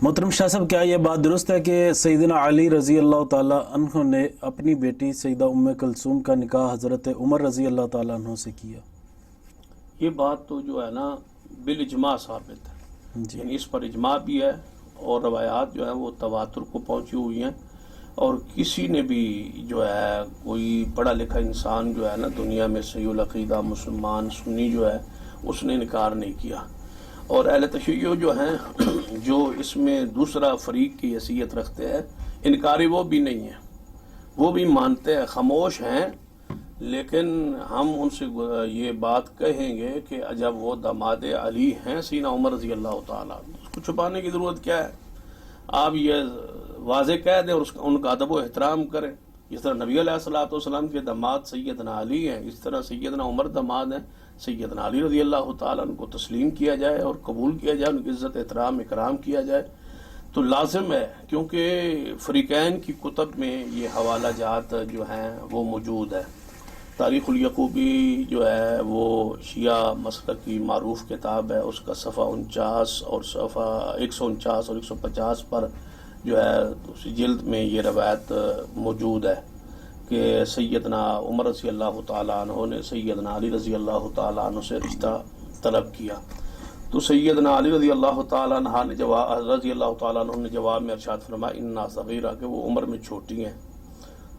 محترم شاہ صاحب، کیا یہ بات درست ہے کہ سیدنا علی رضی اللہ تعالیٰ عنہ نے اپنی بیٹی سیدہ ام کلثوم کا نکاح حضرت عمر رضی اللہ تعالیٰ عنہ سے کیا؟ یہ بات تو جو ہے نا بالاجماع ثابت ہے، جی یعنی اس پر اجماع بھی ہے اور روایات جو ہیں وہ تواتر کو پہنچی ہوئی ہیں، اور کسی نے بھی جو ہے کوئی پڑھا لکھا انسان جو ہے نا دنیا میں صحیح العقیدہ مسلمان سنی جو ہے اس نے انکار نہیں کیا، اور اہل تشیع جو ہیں جو اس میں دوسرا فریق کی حیثیت رکھتے ہیں انکاری وہ بھی نہیں ہیں، وہ بھی مانتے ہیں، خاموش ہیں، لیکن ہم ان سے یہ بات کہیں گے کہ جب وہ داماد علی ہیں سیدنا عمر رضی اللہ تعالیٰ، اس کو چھپانے کی ضرورت کیا ہے؟ آپ یہ واضح کہہ دیں اور ان کا ادب و احترام کریں، جس طرح نبی علیہ الصلوۃ والسلام کے داماد سیدنا علی ہیں، اس طرح سیدنا عمر داماد ہیں، سیدنا علی رضی اللہ تعالیٰ ان کو تسلیم کیا جائے اور قبول کیا جائے، ان کی عزت احترام اکرام کیا جائے تو لازم ہے، کیونکہ فریقین کی کتب میں یہ حوالہ جات جو ہیں وہ موجود ہے۔ تاریخ الیعقوبی جو ہے وہ شیعہ مسلک کی معروف کتاب ہے، اس کا صفحہ 49 اور صفحہ 149 اور 150 پر جو ہے اسی جلد میں یہ روایت موجود ہے کہ سیدنا عمر رضی اللہ تعالیٰ عنہ نے سیدنا علی رضی اللہ تعالیٰ عنہ سے رشتہ طلب کیا، تو سیدنا علی رضی اللہ تعالیٰ عنہ نے جواب میں ارشاد فرمایا انا صغیرہ، کہ وہ عمر میں چھوٹی ہیں،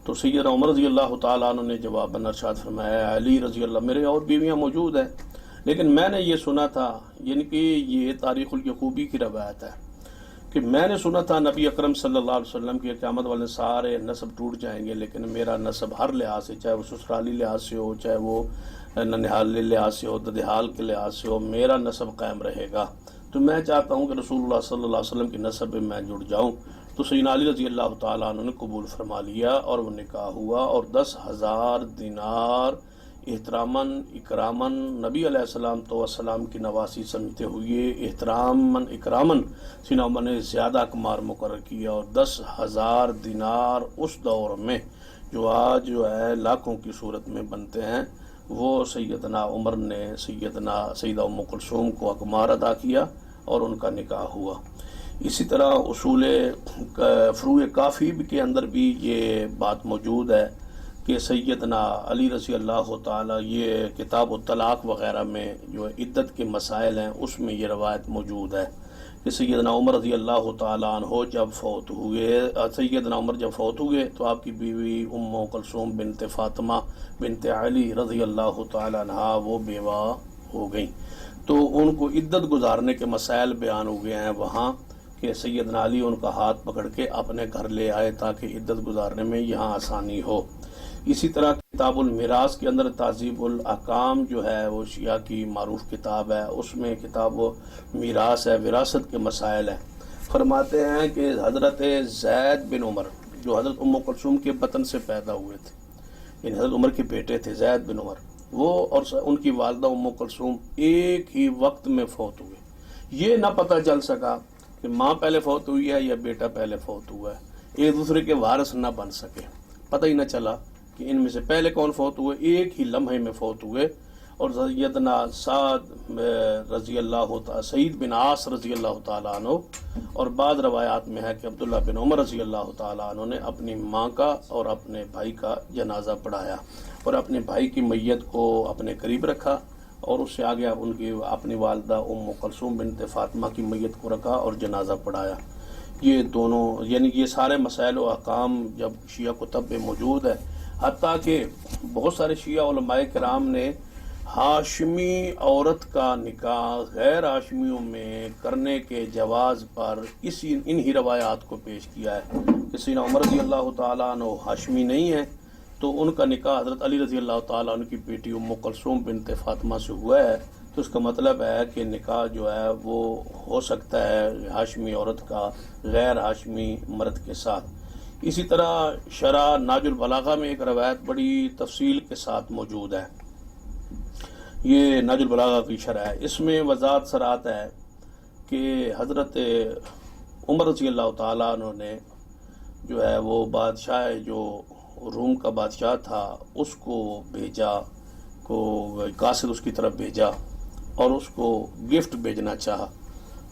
تو سیدنا عمر رضی اللہ تعالیٰ عنہ نے جواباً ارشاد فرمایا علی رضی اللہ، میرے اور بیویاں موجود ہیں لیکن میں نے یہ سنا تھا، یعنی کہ یہ تاریخ الیعقوبی کی روایت ہے کہ میں نے سنا تھا نبی اکرم صلی اللہ علیہ وسلم کی قیامت والے سارے نسب ٹوٹ جائیں گے لیکن میرا نسب ہر لحاظ سے، چاہے وہ سسرالی لحاظ سے ہو، چاہے وہ ننہالی لحاظ سے ہو، ددحال کے لحاظ سے ہو، میرا نسب قائم رہے گا، تو میں چاہتا ہوں کہ رسول اللہ صلی اللہ علیہ وسلم کی نسب میں میں جڑ جاؤں، تو سیدنا علی رضی اللہ تعالیٰ عنہ نے قبول فرما لیا اور وہ نکاح ہوا، اور 10,000 دینار احتراماً اکراماً نبی علیہ السلام تو السلام کی نواسی سمجھتے ہوئے احتراماً اکراماً سیدنا عمر نے زیادہ اقمار مقرر کیا، اور 10,000 دینار اس دور میں جو آج جو ہے لاکھوں کی صورت میں بنتے ہیں، وہ سیدنا عمر نے سیدہ ام کلثوم کو اقمار ادا کیا اور ان کا نکاح ہوا۔ اسی طرح اصول فروع کافی کے اندر بھی یہ بات موجود ہے کہ سیدنا علی رضی اللہ تعالیٰ، یہ کتاب الطلاق وغیرہ میں جو عدت کے مسائل ہیں اس میں یہ روایت موجود ہے کہ سیدنا عمر رضی اللہ تعالیٰ عنہ جب فوت ہوئے تو آپ کی بیوی ام کلثوم بنت فاطمہ بنت علی رضی اللہ تعالیٰ عنہ وہ بیوہ ہو گئیں، تو ان کو عدت گزارنے کے مسائل بیان ہو گئے ہیں وہاں کہ سیدنا علی ان کا ہاتھ پکڑ کے اپنے گھر لے آئے تاکہ عدت گزارنے میں یہاں آسانی ہو۔ اسی طرح کتاب المیراث کے اندر تہذیب الاحکام جو ہے وہ شیعہ کی معروف کتاب ہے، اس میں کتاب میراث ہے، وراثت کے مسائل ہیں، فرماتے ہیں کہ حضرت زید بن عمر جو حضرت ام کلثوم کے بطن سے پیدا ہوئے تھے، یعنی حضرت عمر کے بیٹے تھے زید بن عمر، وہ اور ان کی والدہ ام کلثوم ایک ہی وقت میں فوت ہوئے، یہ نہ پتہ چل سکا کہ ماں پہلے فوت ہوئی ہے یا بیٹا پہلے فوت ہوا ہے، ایک دوسرے کے وارث نہ بن سکے، پتہ ہی نہ چلا کہ ان میں سے پہلے کون فوت ہوئے، ایک ہی لمحے میں فوت ہوئے، اور سیدنا سعید بن عاص رضی اللہ تعالیٰ عنہ، اور بعض روایات میں ہے کہ عبداللہ بن عمر رضی اللہ تعالیٰ عنہ نے اپنی ماں کا اور اپنے بھائی کا جنازہ پڑھایا، اور اپنے بھائی کی میت کو اپنے قریب رکھا، اور اس سے آگے ان کی اپنی والدہ ام کلثوم بنت فاطمہ کی میت کو رکھا اور جنازہ پڑھایا۔ یہ دونوں یعنی یہ سارے مسائل و احکام جب شیعہ کتب میں موجود ہے، حتیٰ کہ بہت سارے شیعہ علماء کرام نے ہاشمی عورت کا نکاح غیر ہاشمیوں میں کرنے کے جواز پر انہی روایات کو پیش کیا ہے کہ سیدنا عمر رضی اللہ تعالیٰ عنہ ہاشمی نہیں ہے، تو ان کا نکاح حضرت علی رضی اللہ تعالیٰ عنہ کی بیٹی ام کلثوم بنت فاطمہ سے ہوا ہے، تو اس کا مطلب ہے کہ نکاح جو ہے وہ ہو سکتا ہے ہاشمی عورت کا غیر ہاشمی مرد کے ساتھ۔ اسی طرح شرح ناج البلاغہ میں ایک روایت بڑی تفصیل کے ساتھ موجود ہے، یہ ناج البلاغہ کی شرح ہے، اس میں وضاحت سرات ہے کہ حضرت عمر رضی اللہ تعالیٰ عنہ نے جو ہے وہ بادشاہ جو روم کا بادشاہ تھا اس کو بھیجا، کو قاصد اس کی طرف بھیجا اور اس کو گفٹ بھیجنا چاہا،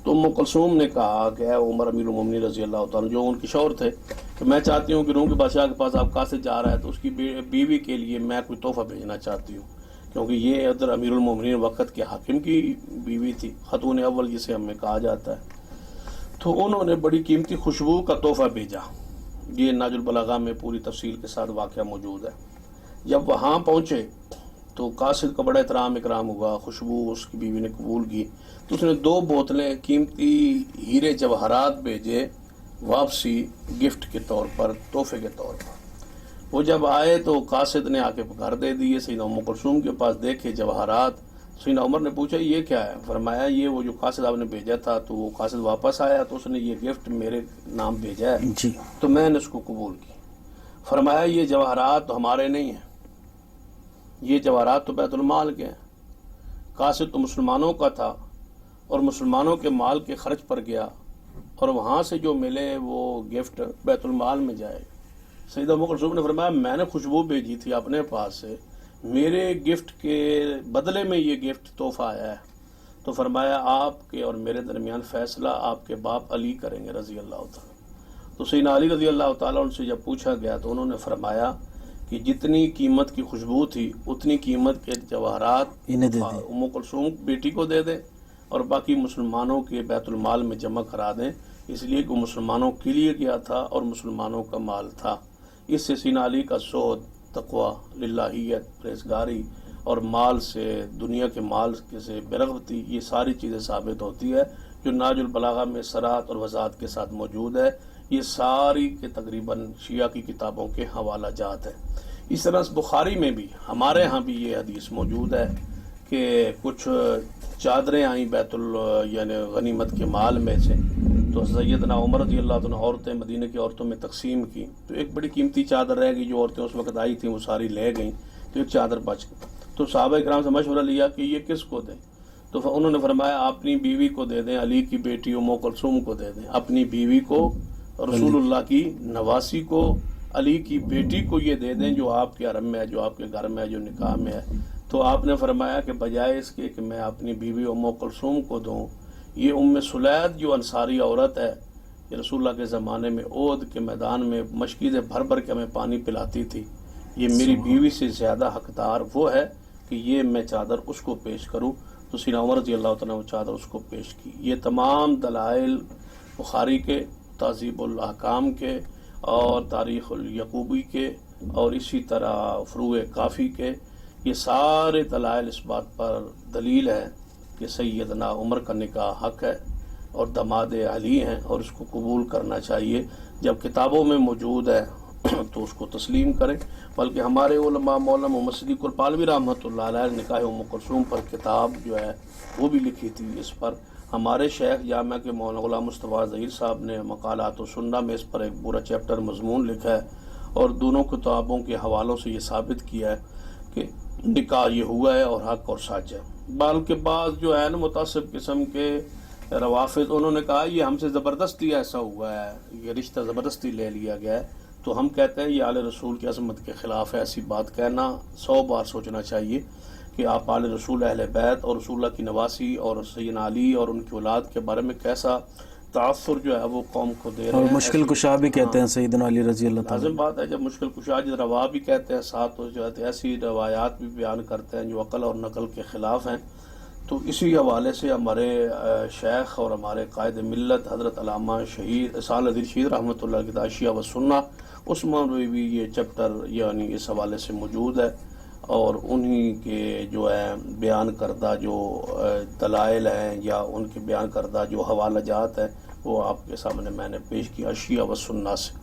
تو ام کلثوم نے کہا کہ اے عمر امیر المومنین رضی اللہ تعالیٰ جو ان کے شوہر تھے کہ میں چاہتی ہوں کہ روم کے بادشاہ کے پاس آپ قاصد جا رہا ہے تو اس کی بیوی کے لیے میں کوئی تحفہ بھیجنا چاہتی ہوں، کیونکہ یہ ادھر امیر المومنین وقت کے حاکم کی بیوی تھی، خاتون اول جسے ہمیں کہا جاتا ہے۔ تو انہوں نے بڑی قیمتی خوشبو کا تحفہ بھیجا، یہ ناج البلاغہ میں پوری تفصیل کے ساتھ واقعہ موجود ہے۔ جب وہاں پہنچے تو قاصد کا بڑا احترام اکرام ہوا، خوشبو اس کی بیوی نے قبول کی، تو اس نے 2 بوتلیں قیمتی ہیرے جواہرات بھیجے واپسی گفٹ کے طور پر، تحفے کے طور پر۔ وہ جب آئے تو قاصد نے آ کے گھر دے دیے، سیدنا ام کلثوم کے پاس دیکھے جواہرات۔ سیدنا عمر نے پوچھا یہ کیا ہے؟ فرمایا یہ وہ جو قاصد آپ نے بھیجا تھا، تو وہ قاصد واپس آیا تو اس نے یہ گفٹ میرے نام بھیجا ہے جی، تو میں نے اس کو قبول کی۔ فرمایا یہ جواہرات تو ہمارے نہیں ہیں، یہ جواہرات تو بیت المال کے ہیں، قاصد تو مسلمانوں کا تھا اور مسلمانوں کے مال کے خرچ پر گیا اور وہاں سے جو ملے وہ گفٹ بیت المال میں جائے۔ سیدہ ام کلثوم نے فرمایا میں نے خوشبو بھیجی تھی اپنے پاس سے، میرے گفٹ کے بدلے میں یہ گفٹ تحفہ آیا ہے، تو فرمایا آپ کے اور میرے درمیان فیصلہ آپ کے باپ علی کریں گے رضی اللہ تعالیٰ۔ تو سیدنا علی رضی اللہ تعالیٰ ان سے جب پوچھا گیا تو انہوں نے فرمایا کہ جتنی قیمت کی خوشبو تھی اتنی قیمت کے جواہرات انہیں دے دیں۔ ام کلثوم بیٹی کو دے دیں اور باقی مسلمانوں کے بیت المال میں جمع کرا دیں، اس لیے کہ وہ مسلمانوں کے لیے گیا تھا اور مسلمانوں کا مال تھا۔ اس سے سیدنا علی کا زہد، تقوی، للہیت، پرہیزگاری اور مال سے، دنیا کے مال سے بےرغبتی، یہ ساری چیزیں ثابت ہوتی ہے جو ناج البلاغہ میں صراحت اور وضاحت کے ساتھ موجود ہے۔ یہ ساری کے تقریباً شیعہ کی کتابوں کے حوالہ جات ہیں۔ اس طرح بخاری میں بھی ہمارے ہاں بھی یہ حدیث موجود ہے کہ کچھ چادریں آئیں یعنی غنیمت کے مال میں سے، تو سیدنا عمر رضی اللہ عنہ عورتیں مدینہ کی عورتوں میں تقسیم کی، تو ایک بڑی قیمتی چادر رہ گئی، جو عورتیں اس وقت آئی تھیں وہ ساری لے گئیں، تو ایک چادر بچ گئی۔ تو صحابہ کرام سے مشورہ لیا کہ یہ کس کو دیں، تو انہوں نے فرمایا اپنی بیوی کو دے دیں، علی کی بیٹی ام کلثوم کو دے دیں، اپنی بیوی کو، رسول اللہ کی نواسی کو، علی کی بیٹی کو یہ دے دیں جو آپ کے حرم میں ہے، جو آپ کے گھر میں ہے، جو نکاح میں ہے۔ تو آپ نے فرمایا کہ بجائے اس کے کہ میں اپنی بیوی ام کلثوم کو دوں، یہ ام سلید جو انصاری عورت ہے، یہ رسول اللہ کے زمانے میں عہد کے میدان میں مشکیزیں بھر بھر کے ہمیں پانی پلاتی تھی، یہ میری بیوی سے زیادہ حقدار وہ ہے کہ یہ میں چادر اس کو پیش کروں۔ تو سیدنا عمر رضی اللہ تعالیٰ نے وہ چادر اس کو پیش کی۔ یہ تمام دلائل بخاری کے، تہذیب الاحکام کے اور تاریخ الیعقوبی کے اور اسی طرح فروع کافی کے، یہ سارے دلائل اس بات پر دلیل ہے کہ سیدنا عمر کا نکاح حق ہے اور داماد علی ہیں اور اس کو قبول کرنا چاہیے۔ جب کتابوں میں موجود ہے تو اس کو تسلیم کریں، بلکہ ہمارے علماء مولانا محمد صدیق الپالوی رحمۃ اللہ علیہ نے نکاح ام کلثوم پر کتاب جو ہے وہ بھی لکھی تھی۔ اس پر ہمارے شیخ جامعہ کے مولانا غلام مصطفیٰ ظہیر صاحب نے مقالات و سنہ میں اس پر ایک پورا چیپٹر مضمون لکھا ہے اور دونوں کتابوں کے حوالوں سے یہ ثابت کیا ہے کہ نکاح یہ ہوا ہے اور حق اور سچ ہے۔ بلکہ بعض جو ہے نا متعصب قسم کے روافض، انہوں نے کہا یہ ہم سے زبردستی ایسا ہوا ہے، یہ رشتہ زبردستی لے لیا گیا ہے، تو ہم کہتے ہیں یہ آل رسول کی عظمت کے خلاف ہے۔ ایسی بات کہنا 100 بار سوچنا چاہیے کہ آپ آل رسول، اہل بیت اور رسول اللہ کی نواسی اور سیدنا علی اور ان کی اولاد کے بارے میں کیسا تاثر جو ہے وہ قوم کو دے رہے اور ہیں۔ مشکل کشا بھی کہتے ہیں سیدنا علی رضی اللہ تعالیٰ۔ لازم بات ہے، جب مشکل کشا جس روا بھی کہتے ہیں ساتھ جو ہے ایسی روایات بھی بیان کرتے ہیں جو عقل اور نقل کے خلاف ہیں۔ تو اسی حوالے سے ہمارے شیخ اور ہمارے قائد ملت حضرت علامہ شہید اسحاق علی شہید رحمۃ اللہ کی اشیاء و سنہ، اس میں بھی یہ چیپٹر یعنی اس حوالے سے موجود ہے اور انہی کے جو ہے بیان کردہ جو دلائل ہیں یا ان کے بیان کردہ جو حوالہ جات ہیں وہ آپ کے سامنے میں نے پیش کیا اشیاء و سنہ سے۔